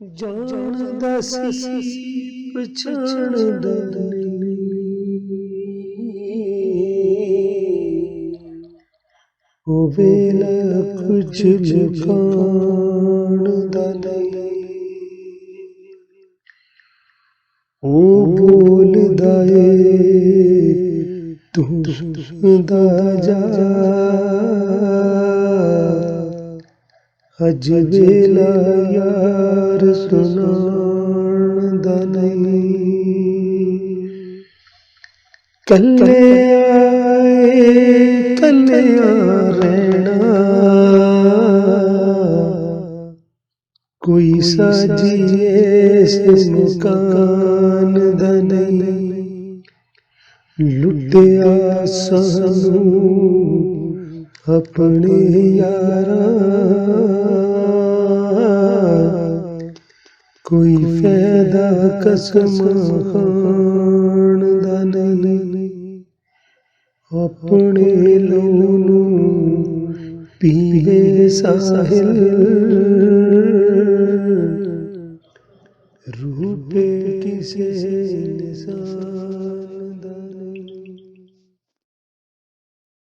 ਜਾਣਦਾ ਸੀ ਪਛਾਣਦਾ ਉਹ ਵੇਲਾ ਕੁਝ ਲੁਕਾਉਣਦਾ ਨਹੀਂ ਉਹ ਬੋਲਦਾ ਏ ਤੂੰ ਸੁਣਦਾ ਜਾ ਅੱਜ ਵੇਲਾ ਯਾਰ ਸੁਣਾਉਣਦਾ ਨਹੀਂ ਕੱਲੇ ਆਏ ਕੱਲਿਆਂ ਰਹਿਣਾ ਕੋਈ ਸਾਜੀ ਇਸ ਮਕਾਨ ਦਾ ਨਹੀਂ ਲੁੱਟਿਆ ਸਾਨੂੰ ਆਪਣੇ ਯਾਰਾਂ ਕੋਈ ਫਾਇਦਾ ਕਸਮ ਖਾਣ ਦਾ ਨਹੀਂ ਆਪਣੇ ਲਹੂ ਨੂੰ ਪੀਵੇ ਸਾਹਿਲ ਰੂਪੇ ਕਿਸੇ ਨਿਸ਼ਾਨ